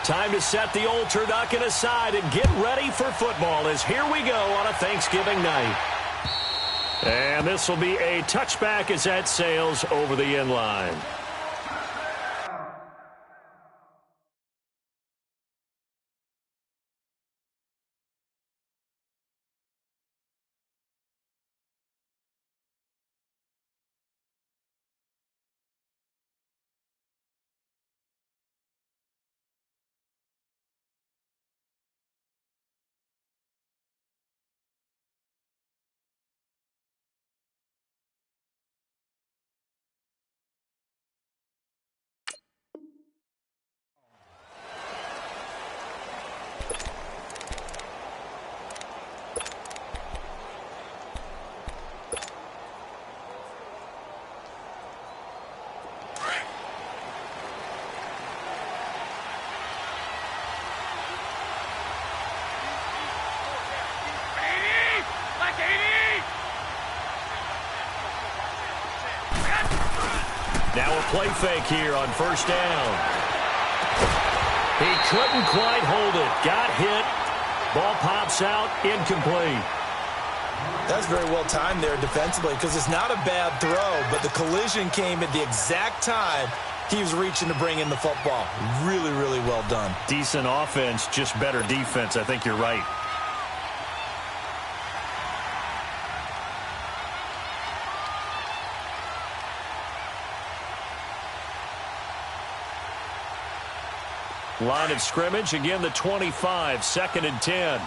Time to set the old turducken aside and get ready for football as here we go on a Thanksgiving night. And this will be a touchback as that sails over the end line. Now a play fake here on first down. He couldn't quite hold it. Got hit. Ball pops out. Incomplete. That's very well timed there defensively because it's not a bad throw, but the collision came at the exact time he was reaching to bring in the football. Really, really well done. Decent offense, just better defense. I think you're right. Line of scrimmage, again the 25, 2nd and 10.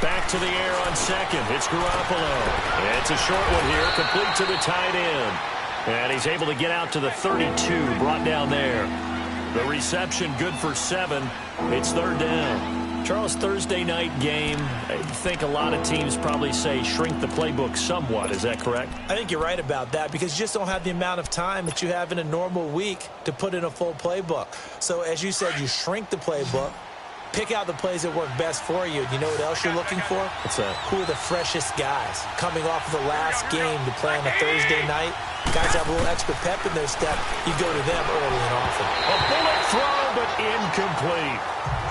Back to the air on second. It's Garoppolo. It's a short one here, complete to the tight end. And he's able to get out to the 32, brought down there. The reception good for 7. It's 3rd down. Charles, Thursday night game, I think a lot of teams probably say shrink the playbook somewhat. Is that correct? I think you're right about that because you just don't have the amount of time that you have in a normal week to put in a full playbook. So as you said, you shrink the playbook, pick out the plays that work best for you. You know what else you're looking for? What's that? Who are the freshest guys coming off of the last game to play on a Thursday night? Guys have a little extra pep in their step. You go to them early and often. A bullet throw, but incomplete.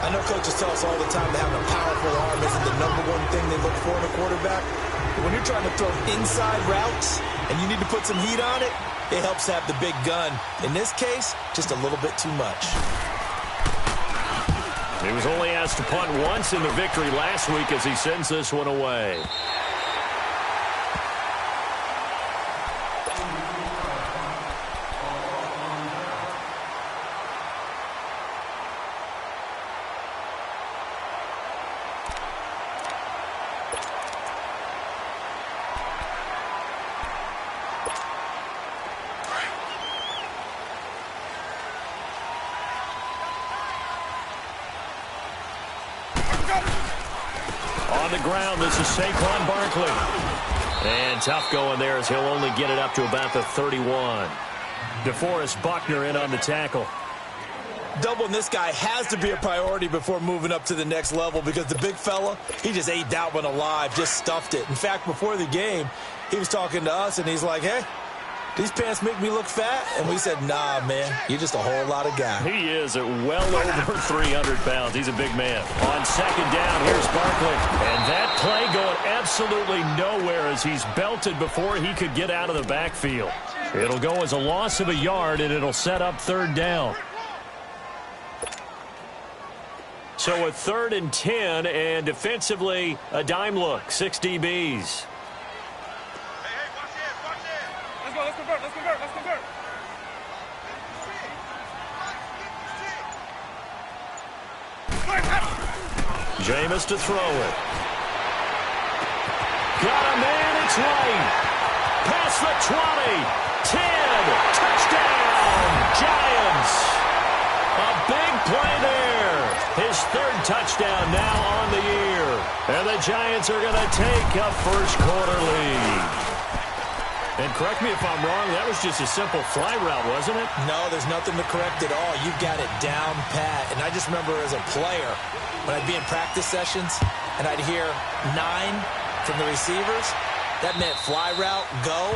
I know coaches tell us all the time that having a powerful arm isn't the #1 thing they look for in a quarterback. But when you're trying to throw inside routes and you need to put some heat on it, it helps to have the big gun. In this case, just a little bit too much. He was only asked to punt once in the victory last week as he sends this one away. On the ground, this is Saquon Barkley. And tough going there as he'll only get it up to about the 31. DeForest Buckner in on the tackle. Doubling this guy has to be a priority before moving up to the next level because the big fella, he just ate that one alive, just stuffed it. In fact, before the game, he was talking to us, and he's like, hey, these pants make me look fat? And we said, nah, man, you're just a whole lot of guy. He is at well over 300 pounds. He's a big man. On 2nd down, here's Barkley. And that play going absolutely nowhere as he's belted before he could get out of the backfield. It'll go as a loss of a yard, and it'll set up 3rd down. So a 3rd and 10, and defensively, a dime look, 6 DBs. Let's convert. Jameis to throw it. Got a man, it's White. Past the 20, 10, touchdown, Giants. A big play there. His 3rd touchdown now on the year. And the Giants are going to take a first quarter lead. And correct me if I'm wrong, that was just a simple fly route, wasn't it? No, there's nothing to correct at all. You've got it down pat. And I just remember as a player, when I'd be in practice sessions, and I'd hear 9 from the receivers, that meant fly route, go,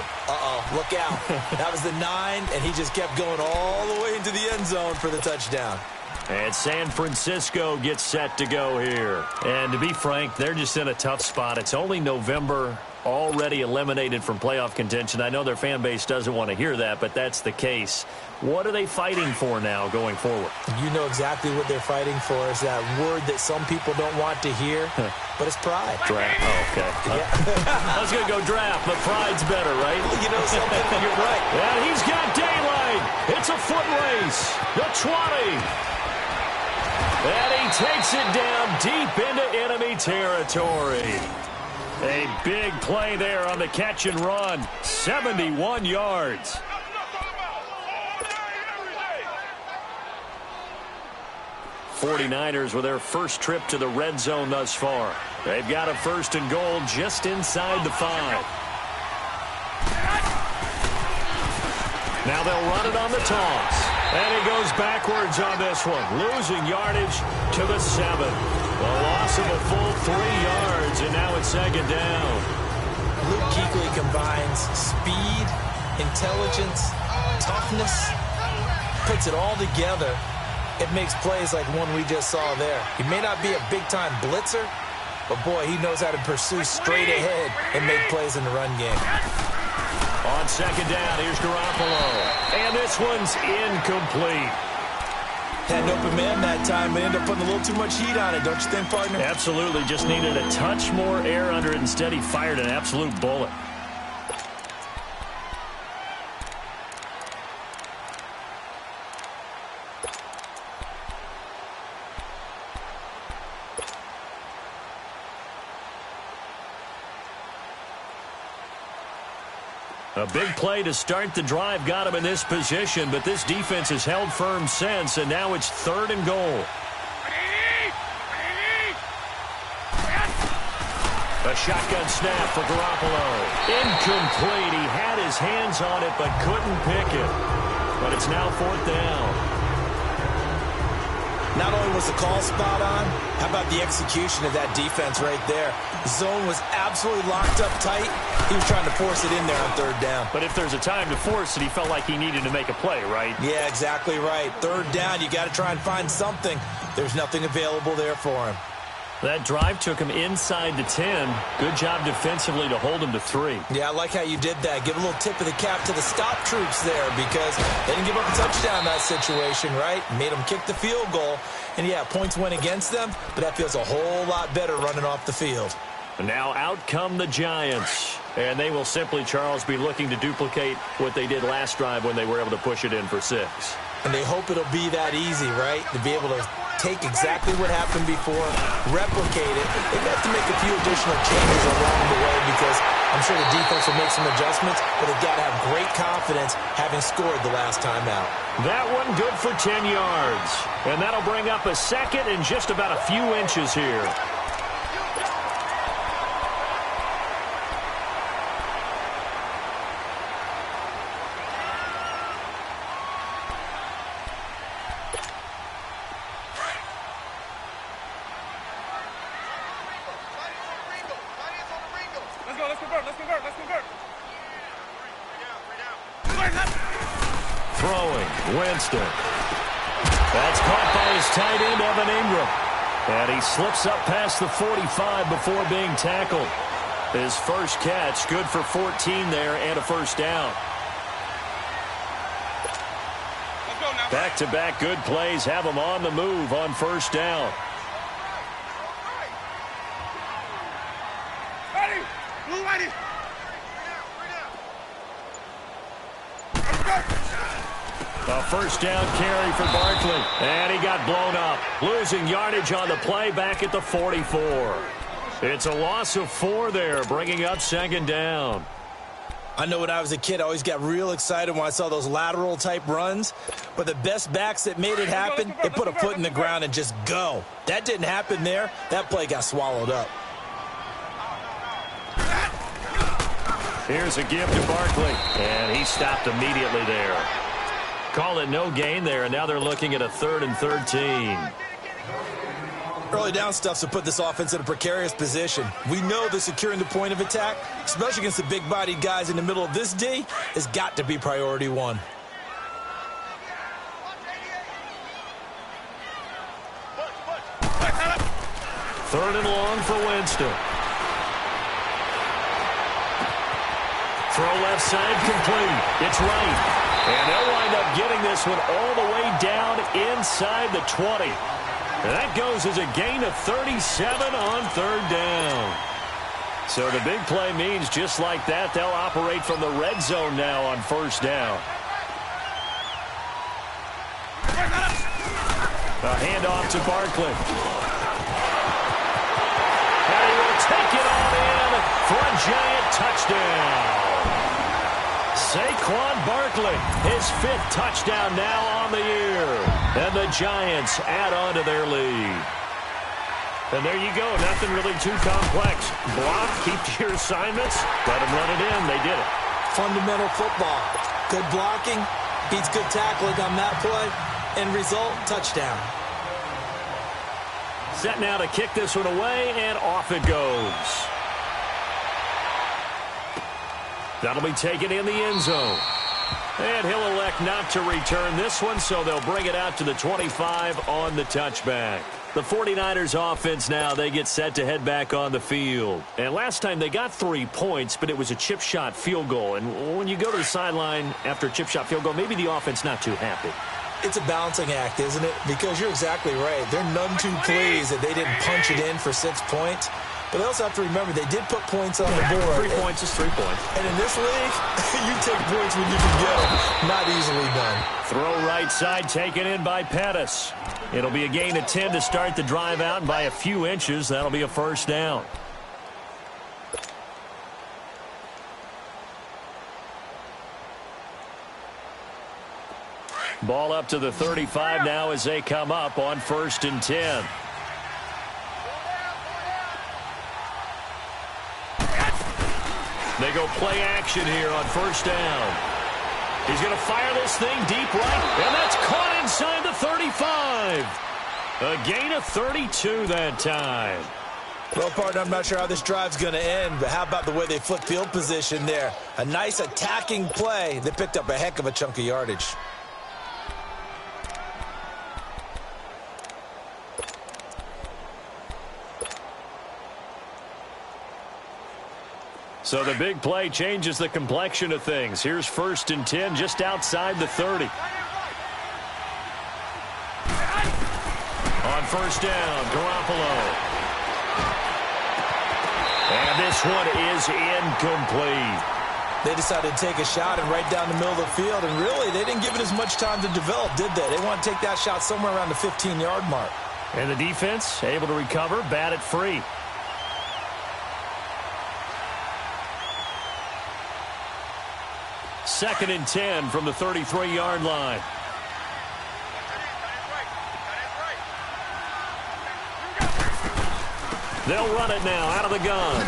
look out. That was the 9, and he just kept going all the way into the end zone for the touchdown. And San Francisco gets set to go here. And to be frank, they're just in a tough spot. It's only November, already eliminated from playoff contention. I know their fan base doesn't want to hear that, but that's the case. What are they fighting for now going forward? You know exactly what they're fighting for is that word that some people don't want to hear, but it's pride. Draft. Oh, okay. I was going to go draft, but pride's better, right? You know something? You're right. And he's got daylight. It's a foot race. The 20. And he takes it down deep into enemy territory. A big play there on the catch and run. 71 yards. '49ers with their first trip to the red zone thus far. They've got a 1st and goal just inside the 5. Now they'll run it on the toss. And he goes backwards on this one, losing yardage to the 7. The loss of a full 3 yards, and now it's 2nd down. Luke Kuechly combines speed, intelligence, toughness, puts it all together. It makes plays like one we just saw there. He may not be a big-time blitzer, but, boy, he knows how to pursue straight ahead and make plays in the run game. On 2nd down, here's Garoppolo. And this one's incomplete. Had an open man that time, but ended up putting a little too much heat on it, don't you think, partner? Absolutely. Just needed a touch more air under it. Instead, he fired an absolute bullet. A big play to start the drive got him in this position, but this defense has held firm since, and now it's 3rd and goal. A shotgun snap for Garoppolo. Incomplete. He had his hands on it, but couldn't pick it. But it's now 4th down. Not only was the call spot on, how about the execution of that defense right there? The zone was absolutely locked up tight. He was trying to force it in there on 3rd down. But if there's a time to force it, he felt like he needed to make a play, right? Yeah, exactly right. 3rd down, you got to try and find something. There's nothing available there for him. That drive took him inside the 10. Good job defensively to hold him to 3. Yeah, I like how you did that. Give a little tip of the cap to the stop troops there because they didn't give up a touchdown in that situation, right? Made them kick the field goal. And, yeah, points went against them, but that feels a whole lot better running off the field. And now out come the Giants. And they will simply, Charles, be looking to duplicate what they did last drive when they were able to push it in for 6. And they hope it'll be that easy, right? To be able to take exactly what happened before, replicate it. They've got to make a few additional changes along the way because I'm sure the defense will make some adjustments, but they've got to have great confidence having scored the last time out. That one good for 10 yards. And that'll bring up a 2nd and just about a few inches here. Throwing, Winston. That's caught by his tight end, Evan Ingram. And he slips up past the 45 before being tackled. His first catch, good for 14 there and a 1st down. Back-to-back good plays have him on the move on 1st down. A 1st down carry for Barkley. And he got blown up. Losing yardage on the play back at the 44. It's a loss of 4 there, bringing up 2nd down. I know when I was a kid, I always got real excited when I saw those lateral-type runs. But the best backs that made it happen, they put a foot in the ground and just go. That didn't happen there. That play got swallowed up. Here's a give to Barkley. And he stopped immediately there. Call it no gain there, and now they're looking at a 3rd and 13. Early down stuff to put this offense in a precarious position. We know that securing the point of attack, especially against the big-bodied guys in the middle of this D, has got to be priority one. Third and long for Winston. Throw left side complete. It's right. And they'll wind up getting this one all the way down inside the 20. And that goes as a gain of 37 on third down. So the big play means just like that, they'll operate from the red zone now on first down. A handoff to Barkley. And he will take it on in for a giant touchdown. Saquon Barkley, his 5th touchdown now on the year. And the Giants add on to their lead. And there you go. Nothing really too complex. Block, keep to your assignments, let them run it in. They did it. Fundamental football. Good blocking, beats good tackling on that play. End result, touchdown. Set now to kick this one away, and off it goes. That'll be taken in the end zone. And he'll elect not to return this one, so they'll bring it out to the 25 on the touchback. The 49ers offense now, they get set to head back on the field. And last time they got 3 points, but it was a chip shot field goal. And when you go to the sideline after a chip shot field goal, maybe the offense not too happy. It's a balancing act, isn't it? Because you're exactly right. They're none too pleased that they didn't punch it in for 6 points. But they also have to remember they did put points on the board. 3 points is 3 points. And in this league, you take points when you can get them. Not easily done. Throw right side taken in by Pettis. It'll be a gain of 10 to start the drive out, and by a few inches, that'll be a first down. Ball up to the 35 now as they come up on 1st and 10. They go play action here on first down. He's going to fire this thing deep right, and that's caught inside the 35. A gain of 32 that time. Well, partner, I'm not sure how this drive's going to end, but how about the way they flip field position there? A nice attacking play. They picked up a heck of a chunk of yardage. So the big play changes the complexion of things. Here's 1st and 10 just outside the 30. On first down, Garoppolo. And this one is incomplete. They decided to take a shot and right down the middle of the field, and really, they didn't give it as much time to develop, did they? They want to take that shot somewhere around the 15-yard mark. And the defense able to recover, bat it free. Second and 10 from the 33-yard line. They'll run it now out of the gun.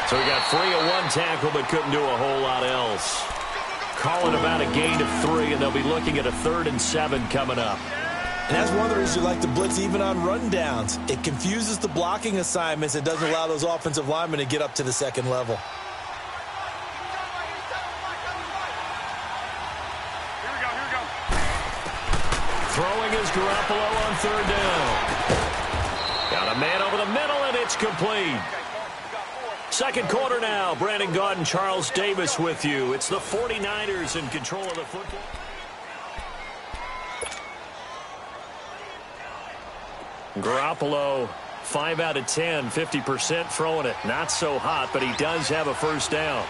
So he got free of 1 tackle but couldn't do a whole lot else. Calling about a gain of 3, and they'll be looking at a 3rd and 7 coming up. And that's one of the reasons you like to blitz even on rundowns. It confuses the blocking assignments and doesn't allow those offensive linemen to get up to the second level. Throwing is Garoppolo on 3rd down. Got a man over the middle, and it's complete. Second quarter now. Brandon Gaudin, Charles Davis with you. It's the 49ers in control of the football. Garoppolo, 5 out of 10, 50% throwing it. Not so hot, but he does have a first down.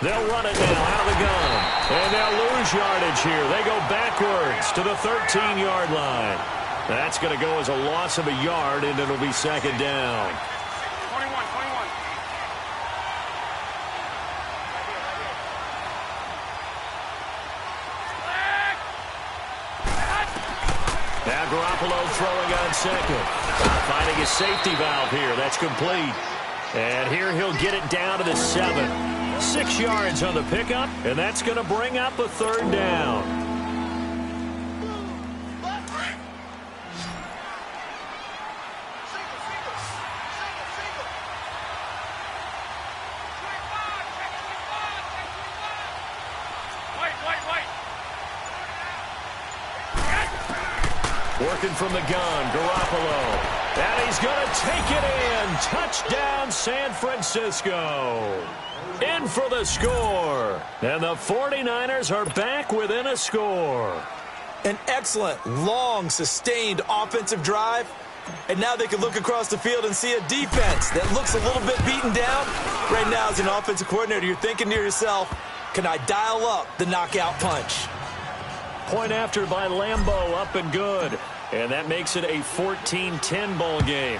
They'll run it now out of the gun. And they'll lose yardage here. They go backwards to the 13-yard line. That's going to go as a loss of a yard, and it'll be second down. 21. Now Garoppolo throwing on second. Finding his safety valve here. That's complete. And here he'll get it down to the 7. 6 yards on the pickup, and that's going to bring up a 3rd down. Working from the gun, Garoppolo. And he's going to take it in. Touchdown, San Francisco. In for the score. And the 49ers are back within a score. An excellent, long, sustained offensive drive. And now they can look across the field and see a defense that looks a little bit beaten down. Right now, as an offensive coordinator, you're thinking to yourself, can I dial up the knockout punch? Point after by Lambeau, up and good. And that makes it a 14-10 ball game.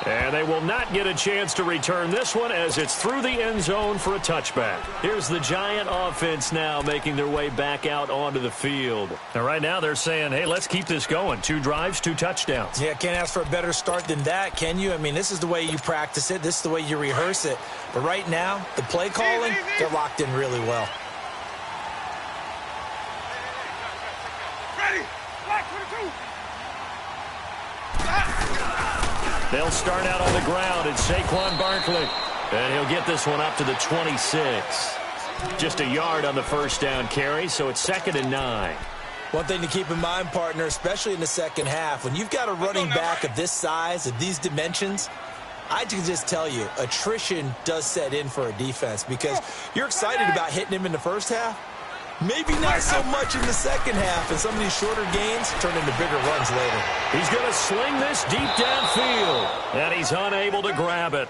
And they will not get a chance to return this one as it's through the end zone for a touchback. Here's the Giant offense now making their way back out onto the field. And right now they're saying, hey, let's keep this going. 2 drives, 2 touchdowns. Yeah, can't ask for a better start than that, can you? I mean, this is the way you practice it. This is the way you rehearse it. But right now, the play calling, they're locked in really well. Ready. Black 22. They'll start out on the ground. It's Saquon Barkley. And he'll get this one up to the 26. Just a yard on the first down carry, so it's 2nd and 9. One thing to keep in mind, partner, especially in the second half, when you've got a running back of this size, of these dimensions, I can just tell you, attrition does set in for a defense because you're excited about hitting him in the first half. Maybe not so much in the second half, and some of these shorter gains turn into bigger runs later. He's going to sling this deep downfield, and he's unable to grab it.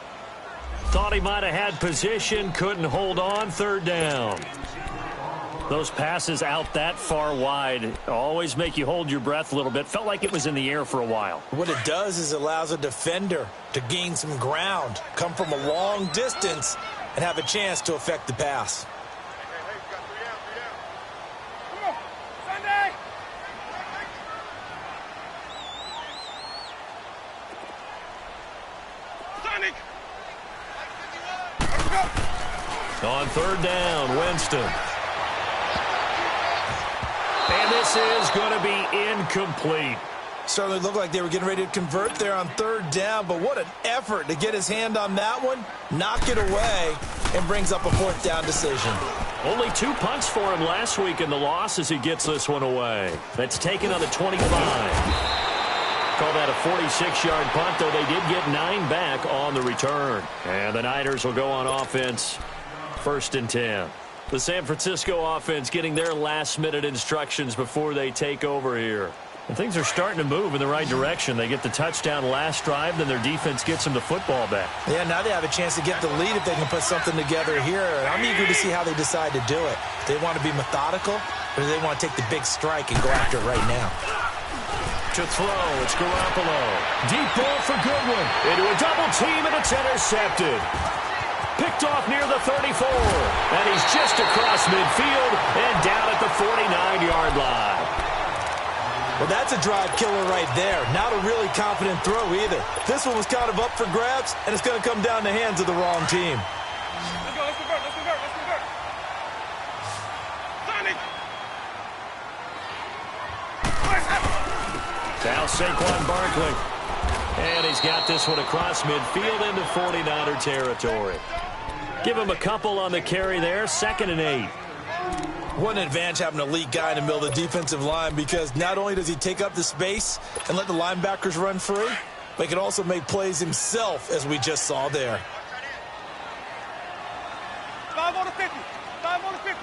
Thought he might have had position, couldn't hold on, 3rd down. Those passes out that far wide always make you hold your breath a little bit. Felt like it was in the air for a while. What it does is it allows a defender to gain some ground, come from a long distance, and have a chance to affect the pass. On 3rd down, Winston. And this is going to be incomplete. Certainly looked like they were getting ready to convert there on 3rd down, but what an effort to get his hand on that one, knock it away, and brings up a 4th down decision. Only 2 punts for him last week in the loss as he gets this one away. That's taken on the 25. Call that a 46-yard punt, though they did get 9 back on the return. And the Niners will go on offense, 1st and 10. The San Francisco offense getting their last-minute instructions before they take over here. And things are starting to move in the right direction. They get the touchdown last drive, then their defense gets them the football back. Yeah, now they have a chance to get the lead if they can put something together here. I'm eager to see how they decide to do it. Do they want to be methodical, or do they want to take the big strike and go after it right now? To throw, it's Garoppolo. Deep ball for Goodwin. Into a double team, and it's intercepted. Picked off near the 34. And he's just across midfield and down at the 49-yard line. Well, that's a drive killer right there. Not a really confident throw either. This one was kind of up for grabs, and it's going to come down the hands of the wrong team. Let's go. Let's convert. Let's convert. Let's convert. Sonic. Now Saquon Barkley. And he's got this one across midfield into 49er territory. Give him a couple on the carry there. 2nd and 8. What an advantage having an elite guy in the middle of the defensive line, because not only does he take up the space and let the linebackers run free, but he can also make plays himself, as we just saw there. 5 on the 50. 5 on the 50.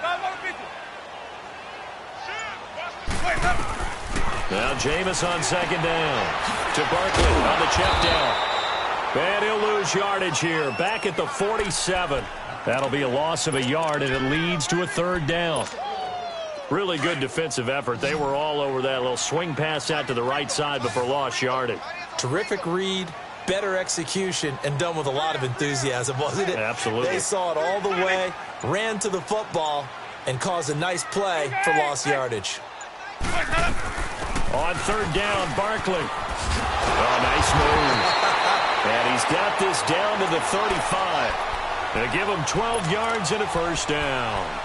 5 on the 50. Wait up. Now Jameis on 2nd down. To Barkley on the check down. And he'll lose yardage here. Back at the 47. That'll be a loss of a yard, and it leads to a 3rd down. Really good defensive effort. They were all over that little swing pass out to the right side before lost yardage. Terrific read, better execution, and done with a lot of enthusiasm, wasn't it? Absolutely. They saw it all the way, ran to the football, and caused a nice play for lost yardage. On 3rd down, Barkley. Oh, nice move. And he's got this down to the 35. They give him 12 yards and a 1st down.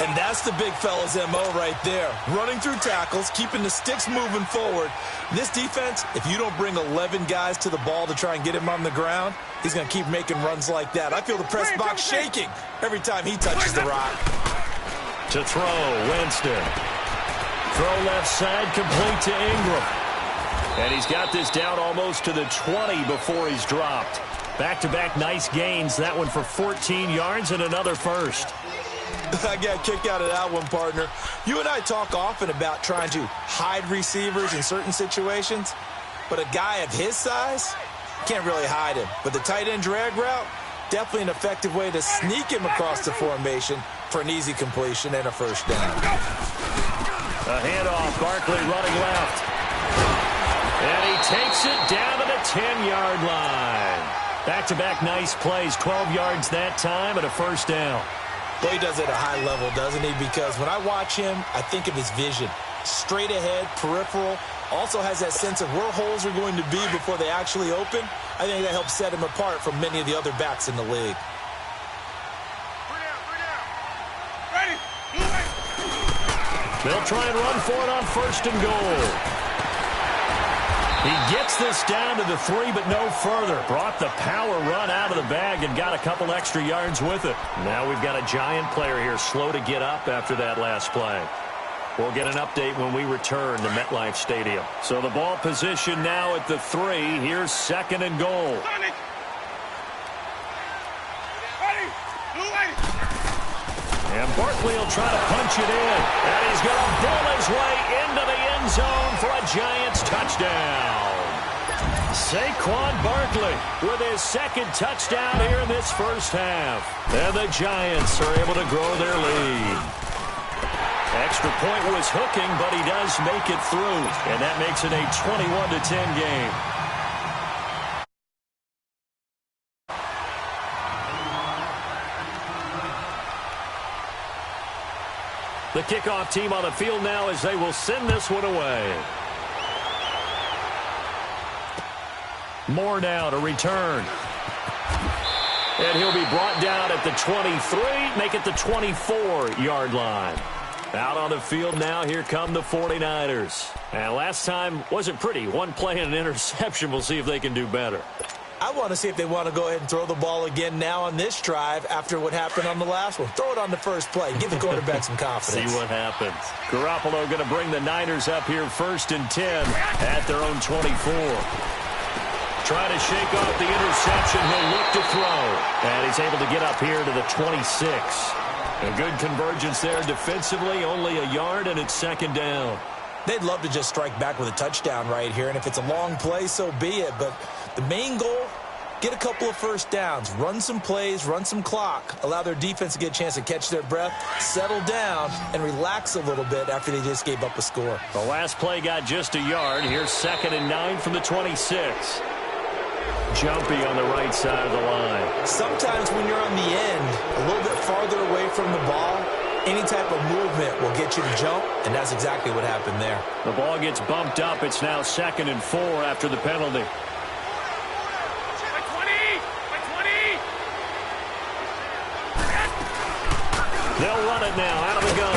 And that's the big fella's MO right there. Running through tackles, keeping the sticks moving forward. This defense, if you don't bring 11 guys to the ball to try and get him on the ground, he's going to keep making runs like that. I feel the press box shaking every time he touches the rock. To throw, Winston. Throw left side, complete to Ingram. And he's got this down almost to the 20 before he's dropped. Back-to-back nice gains. That one for 14 yards and another first. I got a kick out of that one, partner. You and I talk often about trying to hide receivers in certain situations, but a guy of his size can't really hide him. But the tight end drag route, definitely an effective way to sneak him across the formation for an easy completion and a first down. A handoff, Barkley running left. And he takes it down to the 10-yard line. Back-to-back nice plays, 12 yards that time and a first down. Well, he does it at a high level, doesn't he? Because when I watch him, I think of his vision. Straight ahead, peripheral. Also has that sense of where holes are going to be before they actually open. I think that helps set him apart from many of the other backs in the league. They'll try and run for it on first and goal. He gets this down to the 3, but no further. Brought the power run out of the bag and got a couple extra yards with it. Now we've got a giant player here slow to get up after that last play. We'll get an update when we return to MetLife Stadium. So the ball position now at the 3. Here's second and goal. And Barkley will try to punch it in. And he's going to bull his way into the end zone for a Giants touchdown. Saquon Barkley with his second touchdown here in this first half. And the Giants are able to grow their lead. Extra point was hooking, but he does make it through. And that makes it a 21-10 game. The kickoff team on the field now as they will send this one away. Moore now to return. And he'll be brought down at the 23, make it the 24-yard line. Out on the field now, here come the 49ers. And last time wasn't pretty. One play and an interception. We'll see if they can do better. I want to see if they want to go ahead and throw the ball again now on this drive after what happened on the last one. Throw it on the first play. Give the quarterback some confidence. See what happens. Garoppolo going to bring the Niners up here first and 10 at their own 24. Trying to shake off the interception. He'll look to throw. And he's able to get up here to the 26. A good convergence there defensively. Only a yard, and it's second down. They'd love to just strike back with a touchdown right here. And if it's a long play, so be it. But the main goal, get a couple of first downs, run some plays, run some clock, allow their defense to get a chance to catch their breath, settle down, and relax a little bit after they just gave up a score. The last play got just a yard. Here's second and 9 from the 26. Jumpy on the right side of the line. Sometimes when you're on the end, a little bit farther away from the ball, any type of movement will get you to jump, and that's exactly what happened there. The ball gets bumped up. It's now second and 4 after the penalty. They'll run it now out of the gun.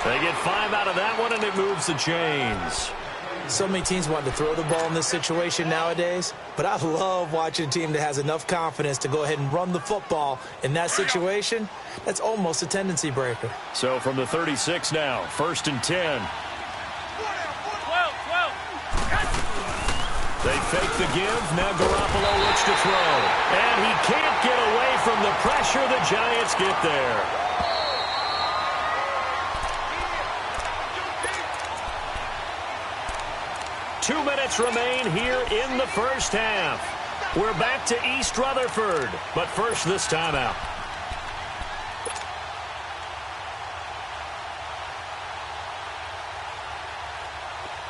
They get 5 out of that one, and it moves the chains. So many teams want to throw the ball in this situation nowadays, but I love watching a team that has enough confidence to go ahead and run the football in that situation. That's almost a tendency breaker. So from the 36 now, first and 10. They fake the give. Now Garoppolo looks to throw. And he can't get away from the pressure. The Giants get there. Two minutes remain here in the first half. We're back to East Rutherford. But first, this timeout.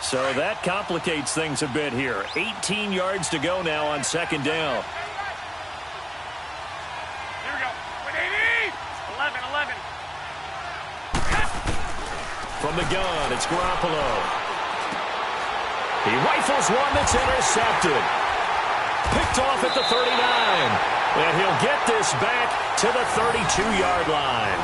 So that complicates things a bit here. 18 yards to go now on second down. Here we go. 11. From the gun, it's Garoppolo. He rifles one that's intercepted. Picked off at the 39. And he'll get this back to the 32-yard line.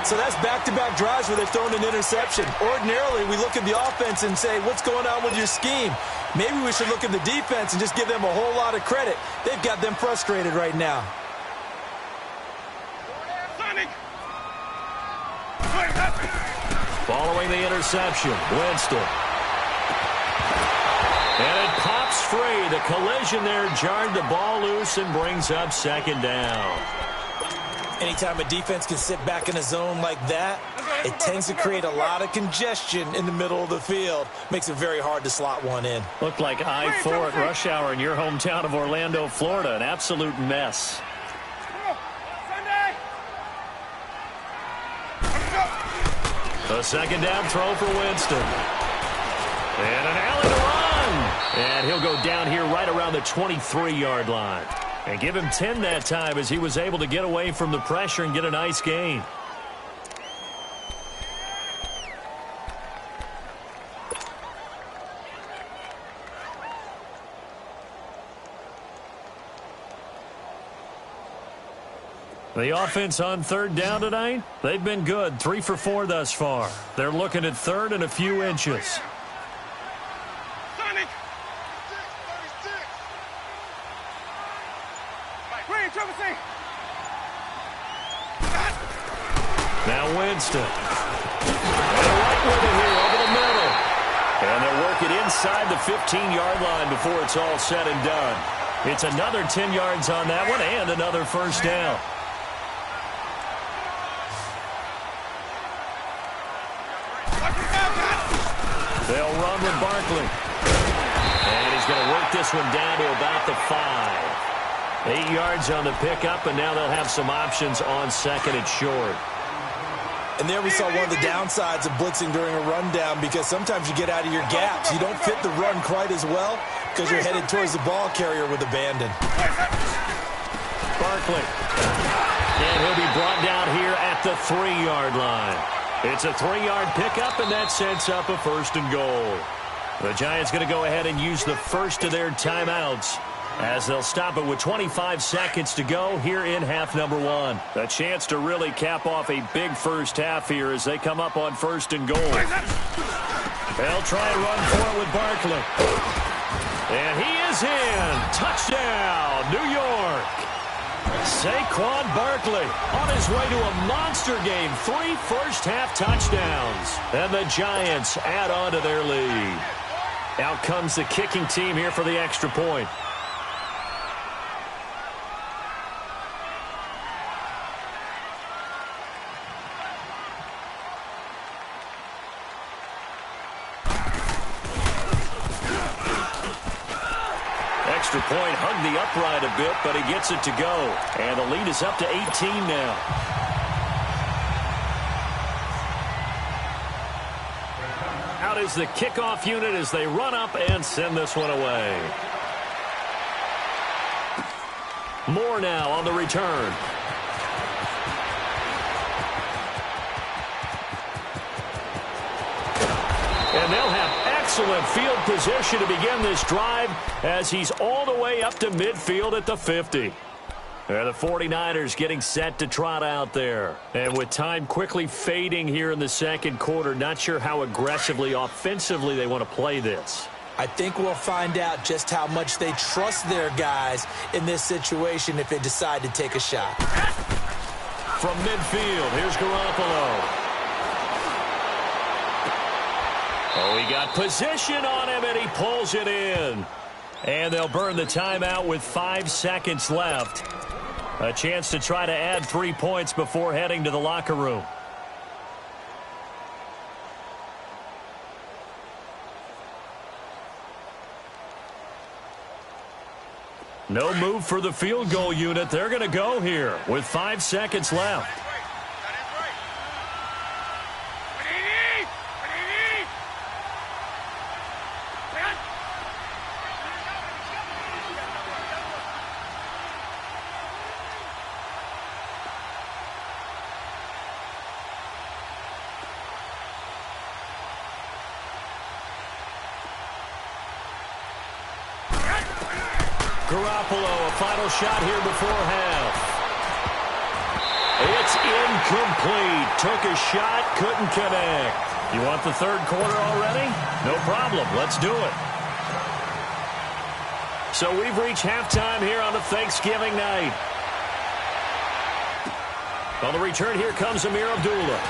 So that's back-to-back drives where they've thrown an interception. Ordinarily, we look at the offense and say, what's going on with your scheme? Maybe we should look at the defense and just give them a whole lot of credit. They've got them frustrated right now. following the interception. Winston. And it pops free. The collision there jarred the ball loose and brings up second down. Anytime a defense can sit back in a zone like that, it tends to create a lot of congestion in the middle of the field. Makes it very hard to slot one in. Looked like I-4 at rush hour in your hometown of Orlando, Florida. An absolute mess. A second down throw for Winston. And an alley to run. And he'll go down here right around the 23-yard line. And give him 10 that time as he was able to get away from the pressure and get a nice gain. The offense on third down tonight, they've been good. 3 for 4 thus far. They're looking at third and a few inches. Now Winston. And right with it here over the middle. And they'll work it inside the 15-yard line before it's all said and done. It's another 10 yards on that one and another first down. They'll run with Barkley. And he's going to work this one down to about the 5. 8 yards on the pickup, and now they'll have some options on second and short. And there we saw one of the downsides of blitzing during a rundown, because sometimes you get out of your gaps. You don't fit the run quite as well because you're headed towards the ball carrier with abandon. Barkley. And he'll be brought down here at the 3-yard line. It's a 3-yard pickup, and that sets up a first and goal. The Giants going to go ahead and use the first of their timeouts as they'll stop it with 25 seconds to go here in half number 1. A chance to really cap off a big first half here as they come up on first and goal. They'll try and run for it with Barkley. And he is in. Touchdown, New York. Saquon Barkley on his way to a monster game. 3 first-half touchdowns. And the Giants add on to their lead. Out comes the kicking team here for the extra point. Extra point hugged the upright a bit, but he gets it to go. And the lead is up to 18 now. Out is the kickoff unit as they run up and send this one away. Moore now on the return. And they'll have excellent field position to begin this drive as he's all the way up to midfield at the 50. The 49ers getting set to trot out there. And with time quickly fading here in the second quarter, not sure how aggressively, offensively they want to play this. I think we'll find out just how much they trust their guys in this situation if they decide to take a shot. From midfield, here's Garoppolo. Oh, he got position on him, and he pulls it in. And they'll burn the timeout with 5 seconds left. A chance to try to add 3 points before heading to the locker room. No move for the field goal unit. They're going to go here with 5 seconds left. Garoppolo, a final shot here before half. It's incomplete. Took a shot, couldn't connect. You want the third quarter already? No problem. Let's do it. So we've reached halftime here on a Thanksgiving night. On the return, here comes Amir Abdullah.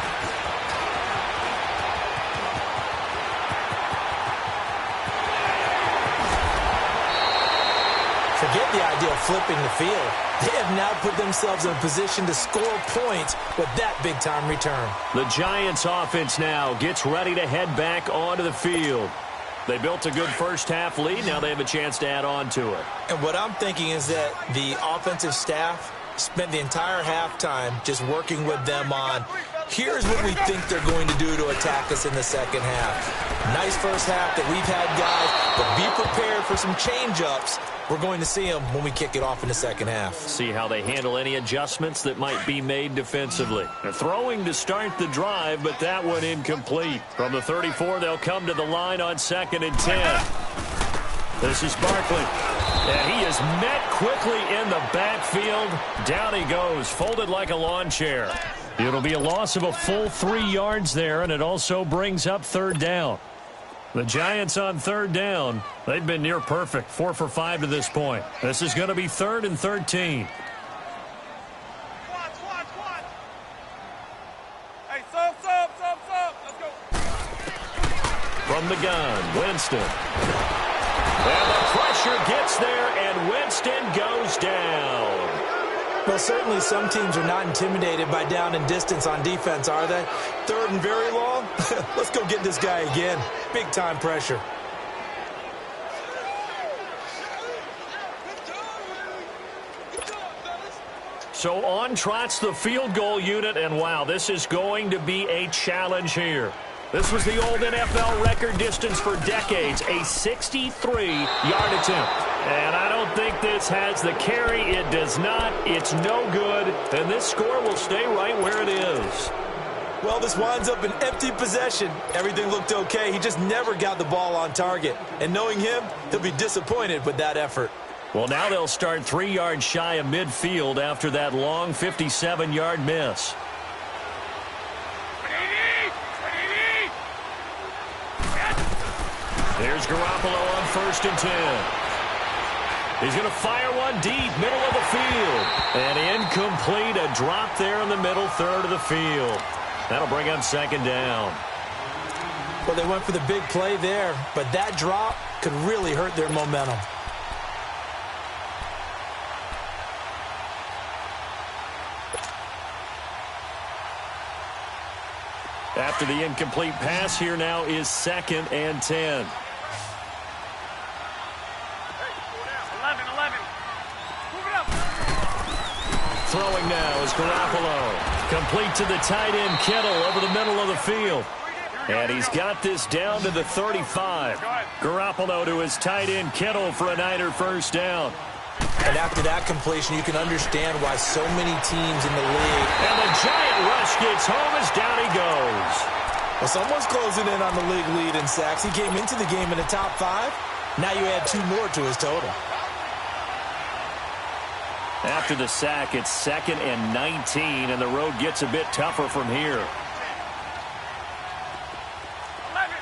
flipping the field. They have now put themselves in a position to score points with that big-time return. The Giants offense now gets ready to head back onto the field. They built a good first-half lead. Now they have a chance to add on to it. And what I'm thinking is that the offensive staff spent the entire halftime just working with them on, here's what we think they're going to do to attack us in the second half. Nice first half that we've had, guys, but be prepared for some change-ups. We're going to see them when we kick it off in the second half. See how they handle any adjustments that might be made defensively. They're throwing to start the drive, but that one incomplete. From the 34, they'll come to the line on 2nd and 10. This is Barkley. And he is met quickly in the backfield. Down he goes, folded like a lawn chair. It'll be a loss of a full 3 yards there, and it also brings up 3rd down. The Giants on 3rd down, they've been near perfect, 4 for 5 to this point. This is going to be 3rd and 13. Hey, sub. Let's go. From the gun, Winston. And the pressure gets there, and Winston goes down. Well, certainly some teams are not intimidated by down and distance on defense, are they? 3rd and very long? Let's go get this guy again. Big-time pressure. So on trots the field goal unit, and wow, this is going to be a challenge here. This was the old NFL record distance for decades, a 63-yard attempt. And I don't think this has the carry. It does not. It's no good. And this score will stay right where it is. Well, this winds up an empty possession. Everything looked okay. He just never got the ball on target. And knowing him, he'll be disappointed with that effort. Well, now they'll start 3 yards shy of midfield after that long 57-yard miss. There's Garoppolo on 1st and 10. He's going to fire one deep, middle of the field. And incomplete, a drop there in the middle third of the field. That'll bring up 2nd down. Well, they went for the big play there, but that drop could really hurt their momentum. After the incomplete pass, here now is 2nd and 10. 11. Move it up. Throwing now is Garoppolo. Complete to the tight end, Kittle, over the middle of the field. And he's got this down to the 35. Garoppolo to his tight end, Kittle, for a Niner first down. And after that completion, you can understand why so many teams in the league. And the giant rush gets home as down he goes. Well, someone's closing in on the league lead in sacks. He came into the game in the top 5. Now you add 2 more to his total. After the sack, it's 2nd and 19, and the road gets a bit tougher from here. 11.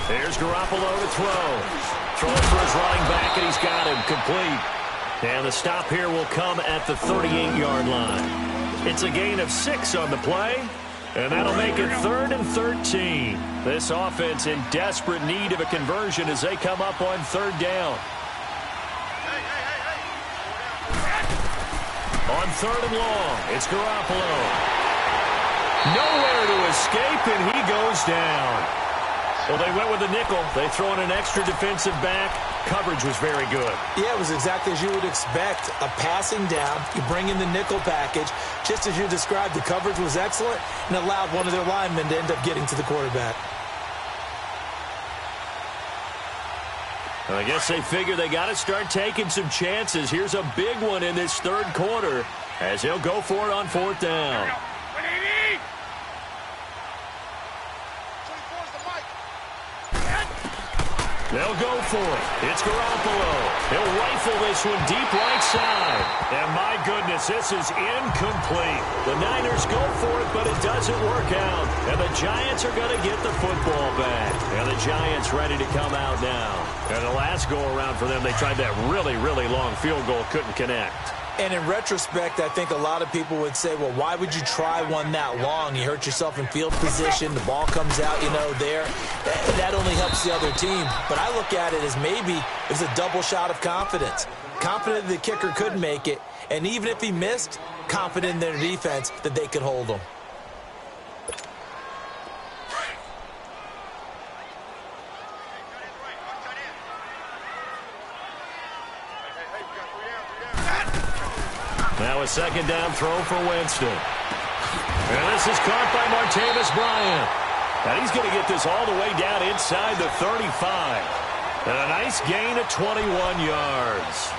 There's Garoppolo to throw. Throwing for his running back, and he's got him complete. And the stop here will come at the 38-yard line. It's a gain of 6 on the play, and that'll make it 3rd and 13. This offense in desperate need of a conversion as they come up on 3rd down. On 3rd and long, it's Garoppolo. Nowhere to escape, and he goes down. Well, they went with the nickel. They throw in an extra defensive back. Coverage was very good. Yeah, it was exactly as you would expect. A passing down. You bring in the nickel package. Just as you described, the coverage was excellent and allowed one of their linemen to end up getting to the quarterback. Well, I guess they figure they got to start taking some chances. Here's a big one in this 3rd quarter as he'll go for it on 4th down. They'll go for it. It's Garoppolo. He'll rifle this one deep right side. And my goodness, this is incomplete. The Niners go for it, but it doesn't work out. And the Giants are going to get the football back. And the Giants ready to come out now. And the last go-around for them, they tried that really, really long field goal, couldn't connect. And in retrospect, I think a lot of people would say, well, why would you try one that long? You hurt yourself in field position. The ball comes out, there. That only helps the other team. But I look at it as maybe it was a double shot of confidence. Confident the kicker could make it. And even if he missed, confident in their defense that they could hold him. Now a second down throw for Winston. And this is caught by Martavis Bryant. And he's going to get this all the way down inside the 35. And a nice gain of 21 yards.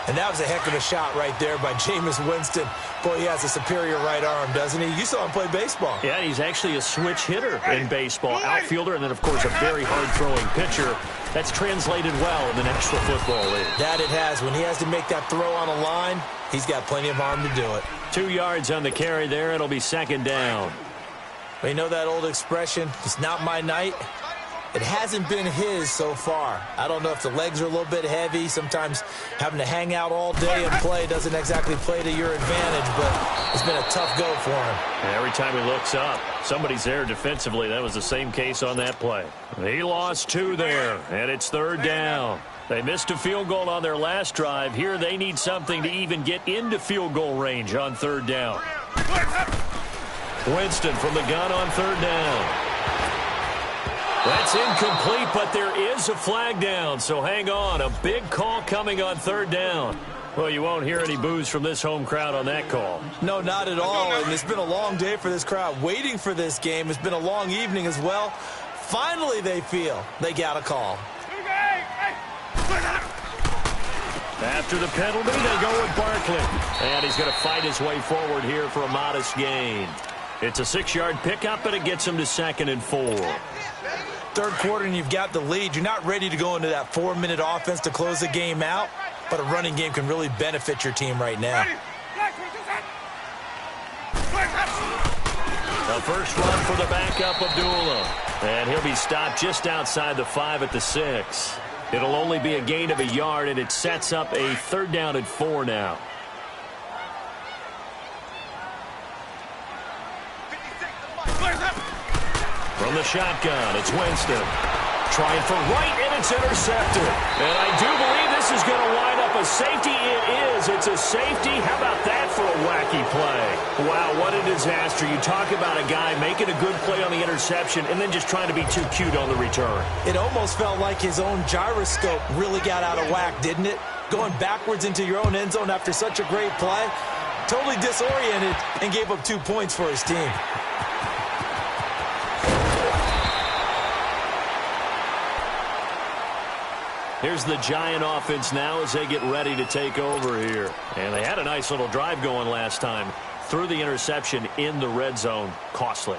And that was a heck of a shot right there by Jameis Winston. Boy, he has a superior right arm, doesn't he? You saw him play baseball. Yeah, he's actually a switch hitter in baseball. Outfielder, and then, of course, a very hard-throwing pitcher. That's translated well in the National Football League. That it has. When he has to make that throw on a line, he's got plenty of arm to do it. 2 yards on the carry there. It'll be second down. But you know that old expression, it's not my night? It hasn't been his so far. I don't know if the legs are a little bit heavy. Sometimes having to hang out all day and play doesn't exactly play to your advantage, but it's been a tough go for him. And every time he looks up, somebody's there defensively. That was the same case on that play. He lost 2 there, and it's third down. They missed a field goal on their last drive. Here they need something to even get into field goal range on third down. Winston from the gun on third down. That's incomplete, but there is a flag down, so hang on. A big call coming on third down. Well, you won't hear any boos from this home crowd on that call. No, not at all, and it's been a long day for this crowd waiting for this game. It's been a long evening as well. Finally, they feel they got a call. After the penalty, they go with Barkley. And he's going to fight his way forward here for a modest gain. It's a 6-yard pickup, but it gets him to 2nd and 4. Third quarter and you've got the lead. You're not ready to go into that 4-minute offense to close the game out, but a running game can really benefit your team right now. The first run for the backup, Abdullah. And he'll be stopped just outside the 5 at the 6. It'll only be a gain of a yard, and it sets up a 3rd down and 4 now. From the shotgun, it's Winston. Trying for right, and it's intercepted. And I do believe this is going to wind up a safety. It is. It's a safety. How about that for a wacky play? Wow, what a disaster. You talk about a guy making a good play on the interception and then just trying to be too cute on the return. It almost felt like his own gyroscope really got out of whack, didn't it? Going backwards into your own end zone after such a great play. Totally disoriented and gave up 2 points for his team. Here's the Giant offense now as they get ready to take over here. And they had a nice little drive going last time. Threw the interception in the red zone. Costly.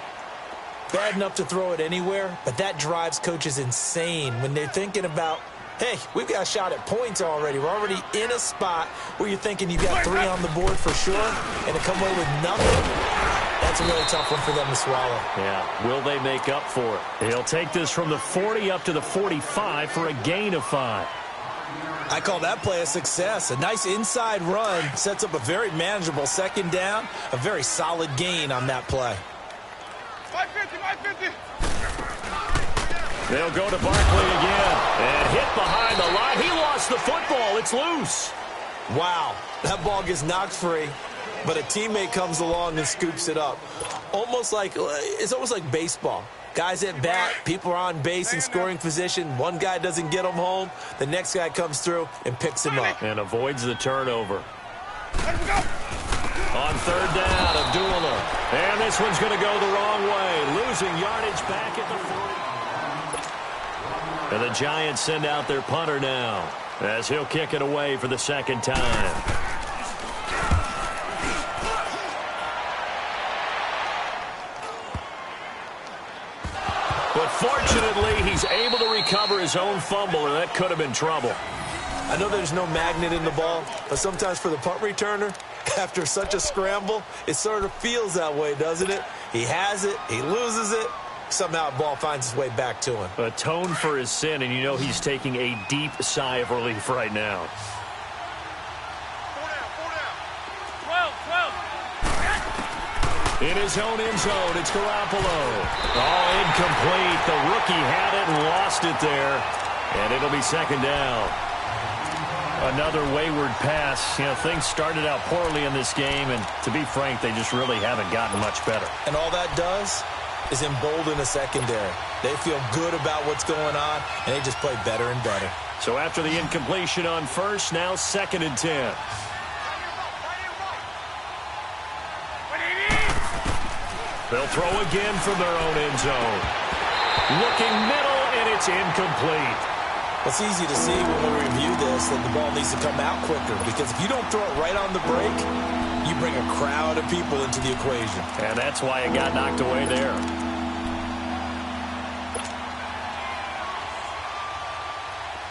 Bad enough to throw it anywhere, but that drives coaches insane when they're thinking about, hey, we've got a shot at points already. We're already in a spot where you're thinking you've got 3 on the board for sure, and to come away with nothing, that's a really tough one for them to swallow. Yeah, will they make up for it? He'll take this from the 40 up to the 45 for a gain of 5. I call that play a success. A nice inside run sets up a very manageable 2nd down, a very solid gain on that play. 550. They'll go to Barkley again and hit behind the line. He lost the football. It's loose. Wow, that ball gets knocked free, but a teammate comes along and scoops it up. It's almost like baseball. Guys at bat, people are on base in scoring position. One guy doesn't get him home. The next guy comes through and picks him up. And avoids the turnover. On third down, Abdullah. And this one's going to go the wrong way. Losing yardage back at the 40. And the Giants send out their punter now as he'll kick it away for the 2nd time. But fortunately, he's able to recover his own fumble, and that could have been trouble. I know there's no magnet in the ball, but sometimes for the punt returner, after such a scramble, it sort of feels that way, doesn't it? He has it, he loses it, somehow the ball finds its way back to him. Atone for his sin, and you know he's taking a deep sigh of relief right now. In his own end zone, it's Garoppolo. Oh, incomplete. The rookie had it and lost it there. And it'll be second down. Another wayward pass. You know, things started out poorly in this game, and to be frank, they just really haven't gotten much better. And all that does is embolden the secondary. They feel good about what's going on, and they just play better and better. So after the incompletion on first, now 2nd and 10. They'll throw again from their own end zone. Looking middle, and it's incomplete. It's easy to see when we review this that the ball needs to come out quicker, because if you don't throw it right on the break, you bring a crowd of people into the equation. And that's why it got knocked away there.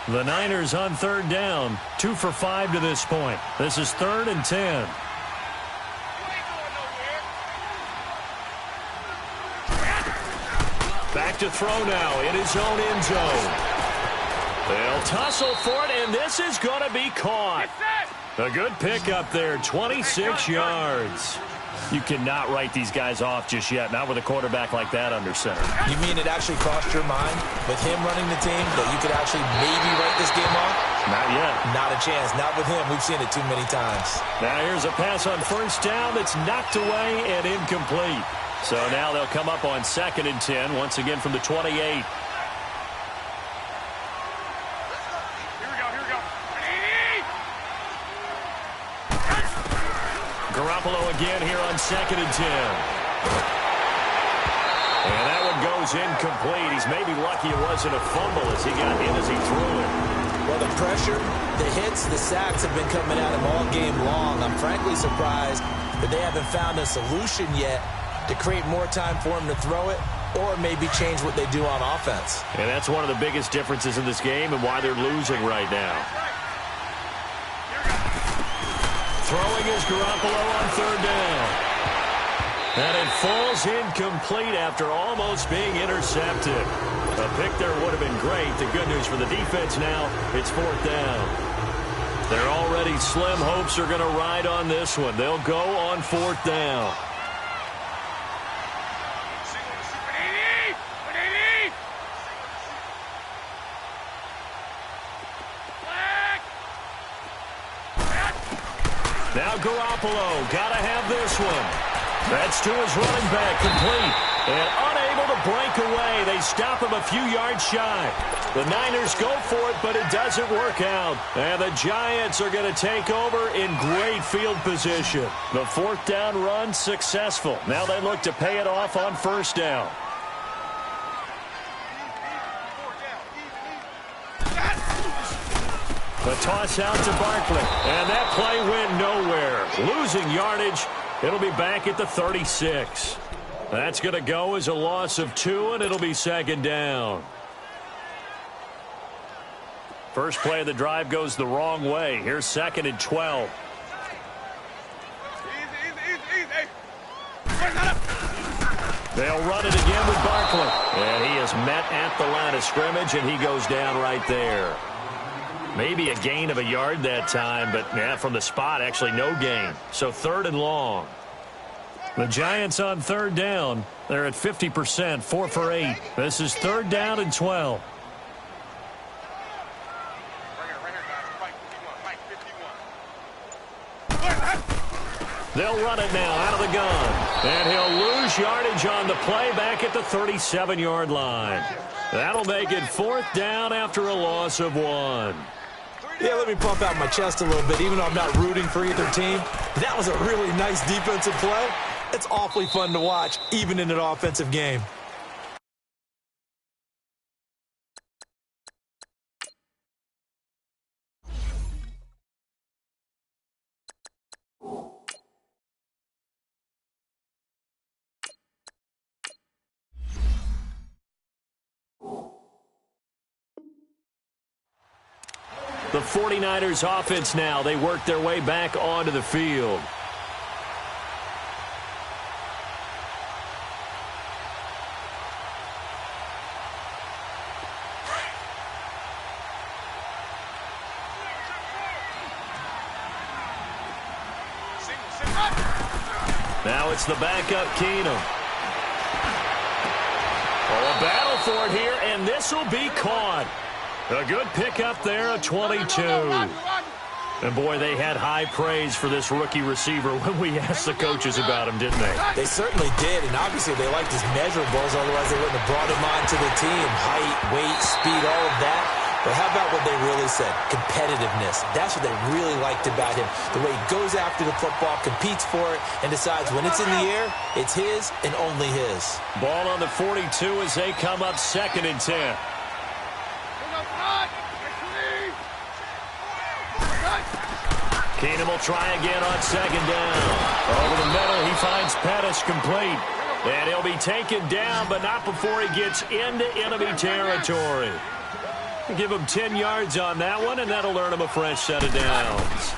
The Niners on 3rd down, 2 for 5 to this point. This is 3rd and 10. Back to throw now in his own end zone. They'll tussle for it, and this is going to be caught. A good pickup there, 26 yards. You cannot write these guys off just yet, not with a quarterback like that under center. You mean it actually crossed your mind with him running the team that you could actually maybe write this game off? Not yet. Not a chance. Not with him. We've seen it too many times. Now here's a pass on 1st down that's knocked away and incomplete. So now they'll come up on 2nd and 10, once again from the 28. Here we go. Garoppolo again here on 2nd and 10. And that one goes incomplete. He's maybe lucky it wasn't a fumble as he got in as he threw it. Well, the pressure, the hits, the sacks have been coming at him all game long. I'm frankly surprised that they haven't found a solution yet to create more time for him to throw it or maybe change what they do on offense. And that's one of the biggest differences in this game and why they're losing right now. Throwing is Garoppolo on 3rd down. And it falls incomplete after almost being intercepted. A pick there would have been great. The good news for the defense now, it's 4th down. Their already slim hopes are going to ride on this one. They'll go on 4th down. Now Garoppolo, got to have this one. That's to his running back, complete. And unable to break away. They stop him a few yards shy. The Niners go for it, but it doesn't work out. And the Giants are going to take over in great field position. The 4th down run successful. Now they look to pay it off on 1st down. The toss out to Barkley. And that play went nowhere. Losing yardage. It'll be back at the 36. That's going to go as a loss of 2, and it'll be 2nd down. First play of the drive goes the wrong way. Here's 2nd and 12. They'll run it again with Barkley. And he is met at the line of scrimmage, and he goes down right there. Maybe a gain of a yard that time, but yeah, from the spot, actually no gain. So 3rd and long. The Giants on 3rd down. They're at 50%, 4 for 8. This is 3rd down and 12. They'll run it now out of the gun. And he'll lose yardage on the play back at the 37-yard line. That'll make it 4th down after a loss of 1. Yeah, let me pump out my chest a little bit, even though I'm not rooting for either team. That was a really nice defensive play. It's awfully fun to watch, even in an offensive game. The 49ers offense now. They work their way back onto the field. Now it's the backup Keenum. Oh, a battle for it here, and this will be caught. A good pickup there, a 22. And, boy, they had high praise for this rookie receiver when we asked the coaches about him, didn't they? They certainly did, and obviously they liked his measurables, otherwise they wouldn't have brought him onto the team. Height, weight, speed, all of that. But how about what they really said? Competitiveness. That's what they really liked about him. The way he goes after the football, competes for it, and decides when it's in the air, it's his and only his. Ball on the 42 as they come up 2nd and 10. Keenum will try again on 2nd down. Over the middle, he finds Pettis complete. And he'll be taken down, but not before he gets into enemy territory. Give him 10 yards on that one, and that'll earn him a fresh set of downs.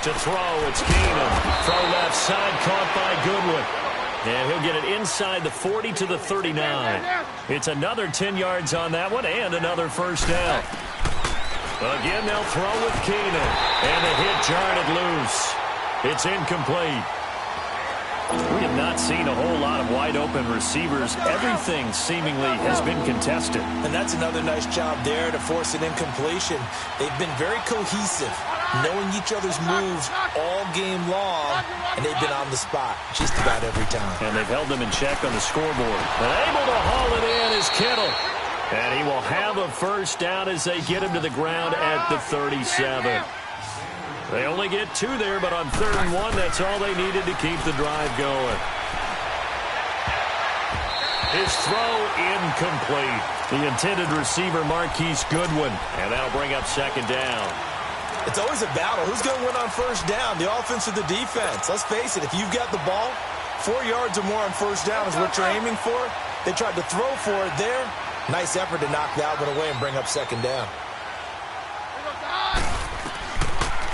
To throw, it's Keenum. Throw left side, caught by Goodwin. And he'll get it inside the 40 to the 39. It's another 10 yards on that one, and another first down. Again, they'll throw with Keenum. And the hit jarred it loose. It's incomplete. We have not seen a whole lot of wide-open receivers. Everything seemingly has been contested. And that's another nice job there to force an incompletion. They've been very cohesive, knowing each other's moves all game long, and they've been on the spot just about every time. And they've held them in check on the scoreboard. And able to haul it in is Kittle. And he will have a first down as they get him to the ground at the 37. They only get 2 there, but on 3rd and 1, that's all they needed to keep the drive going. His throw incomplete. The intended receiver, Marquise Goodwin. And that'll bring up 2nd down. It's always a battle. Who's going to win on first down, the offense or the defense? Let's face it, if you've got the ball, 4 yards or more on first down is what you're aiming for. They tried to throw for it there. Nice effort to knock that one away and bring up 2nd down.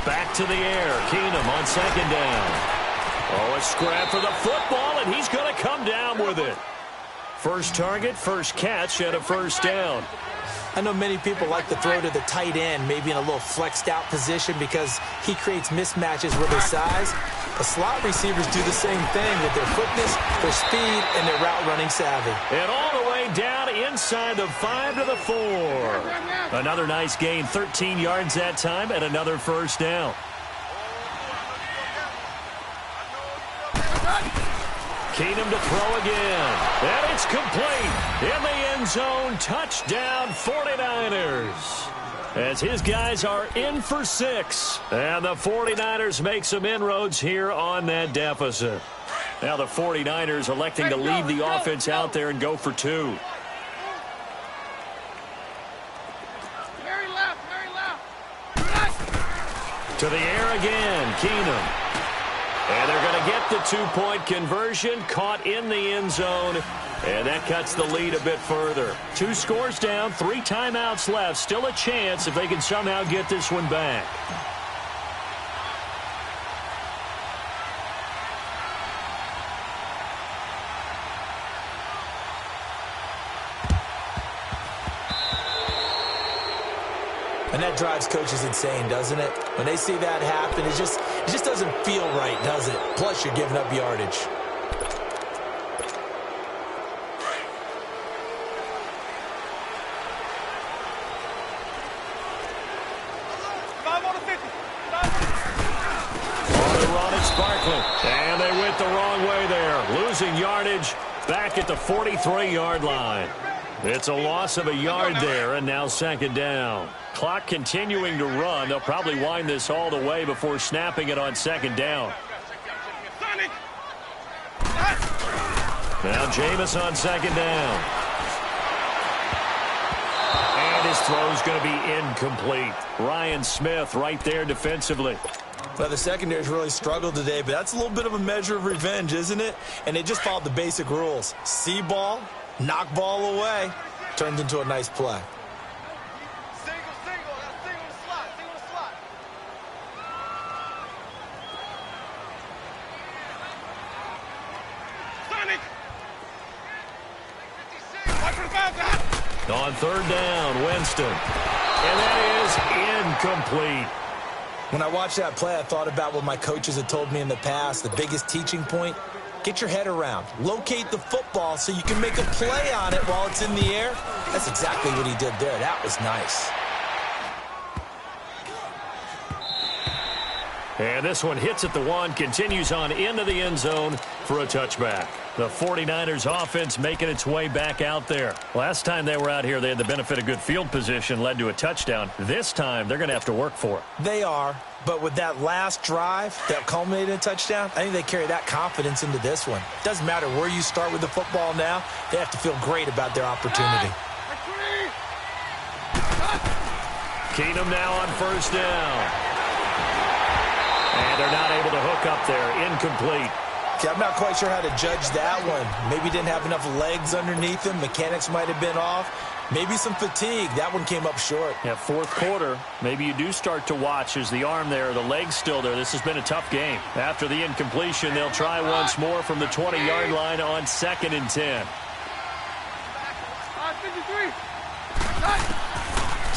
Back to the air. Keenum on 2nd down. Oh, a scrap for the football, and he's going to come down with it. First target, first catch, and a first down. I know many people like to throw to the tight end, maybe in a little flexed out position because he creates mismatches with his size. The slot receivers do the same thing with their quickness, their speed, and their route running savvy. And all the way down inside the 5 to the 4. Another nice gain, 13 yards that time, and another first down. Keenum to throw again. And it's complete. In the end zone, touchdown 49ers. As his guys are in for 6. And the 49ers make some inroads here on that deficit. Now the 49ers electing to leave the offense out there and go for 2. To the air again, Keenum. And they're going to get the 2-point conversion, caught in the end zone, and that cuts the lead a bit further. 2 scores down, 3 timeouts left. Still a chance if they can somehow get this one back. And that drives coaches insane, doesn't it? When they see that happen, it just doesn't feel right, does it? Plus, you're giving up yardage. On the run, it's Barkley. And they went the wrong way there. Losing yardage back at the 43-yard line. It's a loss of a yard there, and now 2nd down. Clock continuing to run. They'll probably wind this all the way before snapping it on 2nd down. Now Jameis on 2nd down. And his throw's going to be incomplete. Ryan Smith right there defensively. Well, the secondary's really struggled today, but that's a little bit of a measure of revenge, isn't it? And they just followed the basic rules. See ball, knock ball away. Turns into a nice play. On 3rd down, Winston. And that is incomplete. When I watched that play, I thought about what my coaches had told me in the past. The biggest teaching point, get your head around. Locate the football so you can make a play on it while it's in the air. That's exactly what he did there. That was nice. And this one hits at the 1, continues on into the end zone for a touchback. The 49ers offense making its way back out there. Last time they were out here, they had the benefit of good field position, led to a touchdown. This time, they're going to have to work for it. They are, but with that last drive that culminated in a touchdown, I think they carry that confidence into this one. Doesn't matter where you start with the football now, they have to feel great about their opportunity. Keenum now on first down. And they're not able to hook up there. Incomplete. Okay, I'm not quite sure how to judge that one. Maybe didn't have enough legs underneath him. Mechanics might have been off. Maybe some fatigue. That one came up short. Yeah, fourth quarter, maybe you do start to watch as the arm there, the leg's still there. This has been a tough game. After the incompletion, they'll try once more from the 20-yard line on 2nd and 10.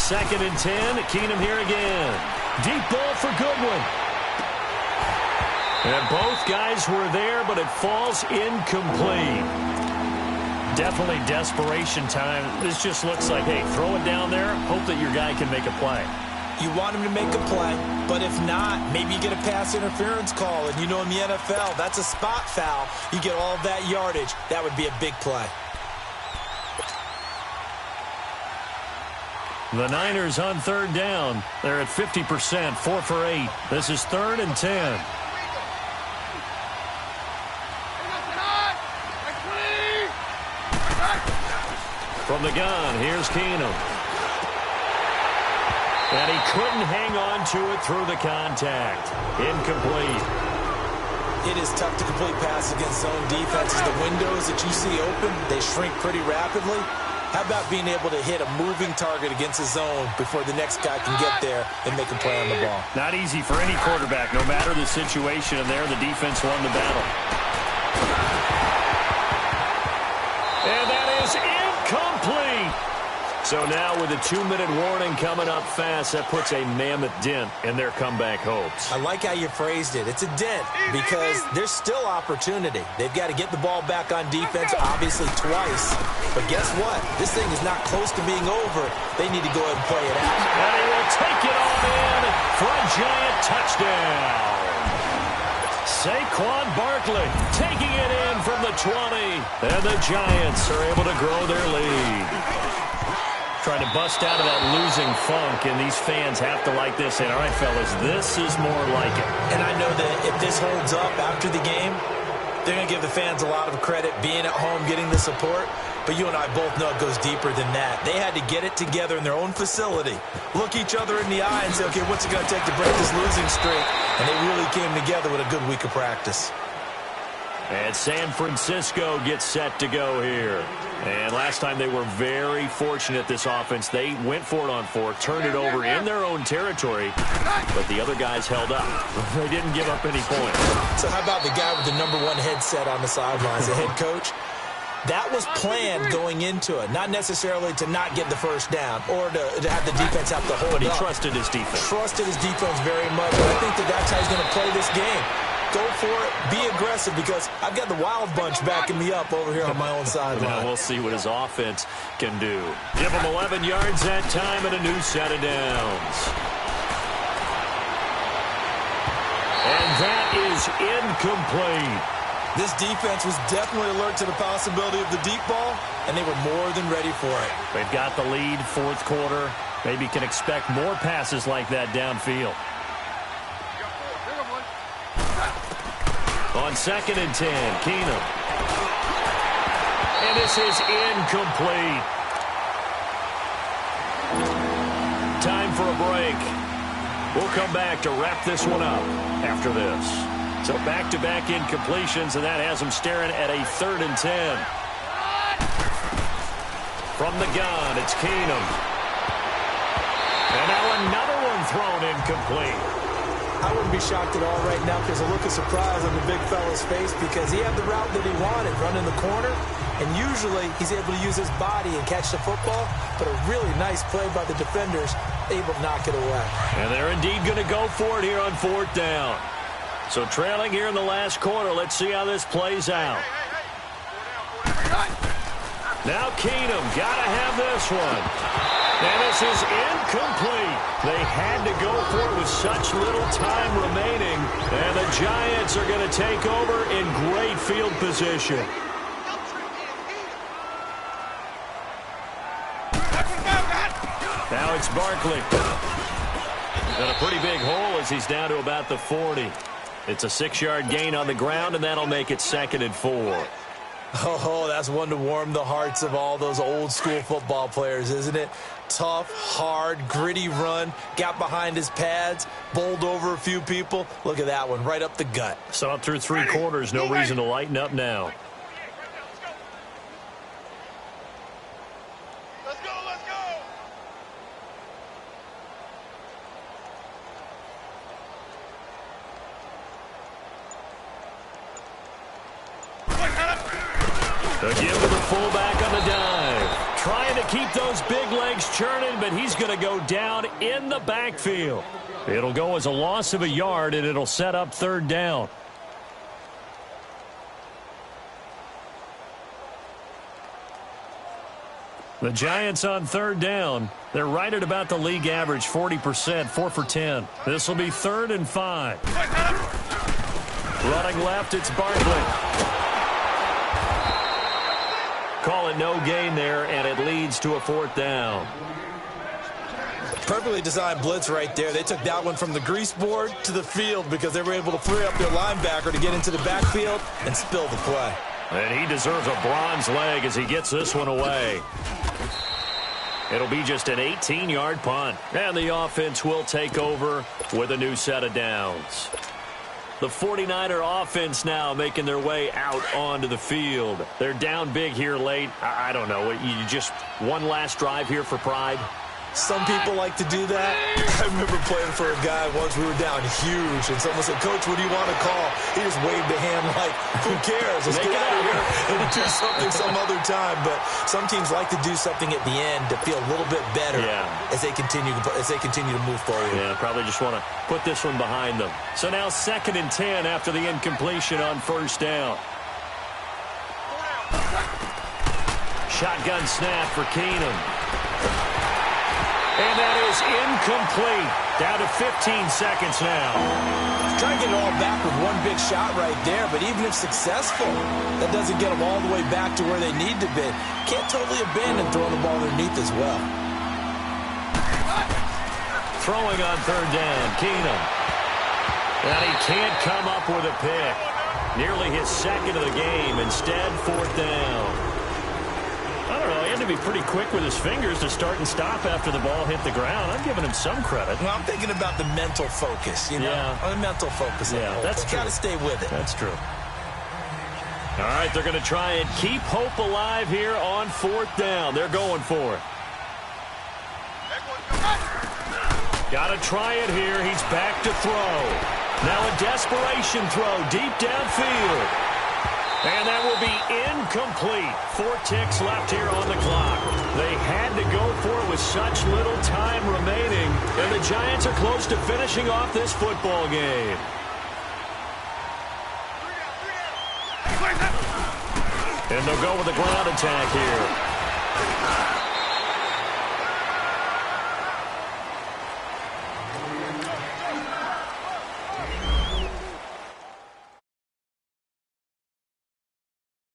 2nd and 10. Keenum here again. Deep ball for Goodwin. And both guys were there, but it falls incomplete. Definitely desperation time. This just looks like, hey, throw it down there, hope that your guy can make a play. You want him to make a play, but if not, maybe you get a pass interference call. And you know in the NFL, that's a spot foul. You get all of that yardage. That would be a big play. The Niners on 3rd down. They're at 50%, 4 for 8. This is 3rd and 10. From the gun, here's Keenum. And he couldn't hang on to it through the contact. Incomplete. It is tough to complete passes against zone defenses. The windows that you see open, they shrink pretty rapidly. How about being able to hit a moving target against a zone before the next guy can get there and make a play on the ball? Not easy for any quarterback, no matter the situation, and there the defense won the battle. And that is incomplete. So now with a 2-minute warning coming up fast, that puts a mammoth dent in their comeback hopes. I like how you phrased it. It's a dent because there's still opportunity. They've got to get the ball back on defense, obviously twice. But guess what? This thing is not close to being over. They need to go ahead and play it out. And he will take it on in for a giant touchdown. Saquon Barkley taking it in from the 20. And the Giants are able to grow their lead. Trying to bust out of that losing funk, and these fans have to like this. And all right, fellas, this is more like it. And I know that if this holds up after the game, they're going to give the fans a lot of credit being at home, getting the support. But you and I both know it goes deeper than that. They had to get it together in their own facility, look each other in the eye and say, okay, what's it going to take to break this losing streak? And they really came together with a good week of practice. And San Francisco gets set to go here. And last time they were very fortunate, this offense. They went for it on 4, turned it over in their own territory, but the other guys held up. They didn't give up any points. So how about the guy with the #1 headset on the sidelines, the head coach? That was planned going into it, not necessarily to not get the first down or to have the defense have to hold But he up. trusted his defense. Trusted his defense very much, and I think that's how he's going to play this game. Go for it, be aggressive, because I've got the Wild Bunch backing me up over here on my own sideline. Now we'll see what his offense can do. Give him 11 yards that time and a new set of downs. And that is incomplete. This defense was definitely alert to the possibility of the deep ball, and they were more than ready for it. They've got the lead, fourth quarter. Maybe can expect more passes like that downfield. On 2nd and 10, Keenum. And this is incomplete. Time for a break. We'll come back to wrap this one up after this. So back-to-back incompletions, and that has them staring at a 3rd and 10. From the gun, it's Keenum. And now another one thrown incomplete. I wouldn't be shocked at all right now because a look of surprise on the big fella's face because he had the route that he wanted, running the corner. and usually he's able to use his body and catch the football, but a really nice play by the defenders, able to knock it away. And they're indeed going to go for it here on 4th down. So trailing here in the last quarter, let's see how this plays out. Now Keenum, got to have this one. And this is incomplete. They had to go for it with such little time remaining. And the Giants are going to take over in great field position. Now it's Barkley. Got a pretty big hole as he's down to about the 40. It's a 6-yard gain on the ground, and that'll make it 2nd and 4. Oh, that's one to warm the hearts of all those old-school football players, isn't it? Tough, hard, gritty run, got behind his pads, bowled over a few people. Look at that one, right up the gut. Saw it through 3 quarters, no reason to lighten up now. Let's go, let's go. The give to the fullback on the dive. Trying to keep those big legs churning, but he's going to go down in the backfield. It'll go as a loss of a yard, and it'll set up 3rd down. The Giants on 3rd down. They're right at about the league average, 40%, 4 for 10. This will be 3rd and 5. Running left, it's Barkley. Call it no gain there, and it leads to a 4th down. Perfectly designed blitz right there. They took that one from the grease board to the field because they were able to free up their linebacker to get into the backfield and spill the play. And he deserves a bronze leg as he gets this one away. It'll be just an 18-yard punt. And the offense will take over with a new set of downs. The 49er offense now making their way out onto the field. They're down big here late. I don't know. You just one last drive here for pride? Some people like to do that. I remember playing for a guy once. We were down huge, and someone said, "Coach, what do you want to call?" He just waved a hand like, "Who cares? Let's get out of here and do something some other time." But some teams like to do something at the end to feel a little bit better as they continue to move forward. Yeah, probably just want to put this one behind them. So now 2nd and 10 after the incompletion on 1st down. Shotgun snap for Keenum. And that is incomplete. Down to 15 seconds now. Trying to get it all back with one big shot right there, but even if successful, that doesn't get them all the way back to where they need to be. Can't totally abandon throwing the ball underneath as well. Throwing on 3rd down, Keenum. And he can't come up with a pick. Nearly his 2nd of the game. Instead, 4th down. I don't know, he had to be pretty quick with his fingers to start and stop after the ball hit the ground. I'm giving him some credit. Well, I'm thinking about the mental focus, you know? Yeah. The mental focus. Yeah, that's true. Got to stay with it. That's true. All right, they're going to try and keep hope alive here on 4th down. They're going for it. Got to try it here. He's back to throw. Now a desperation throw deep downfield. And that will be incomplete. 4 ticks left here on the clock. They had to go for it with such little time remaining. And the Giants are close to finishing off this football game. And they'll go with a ground attack here.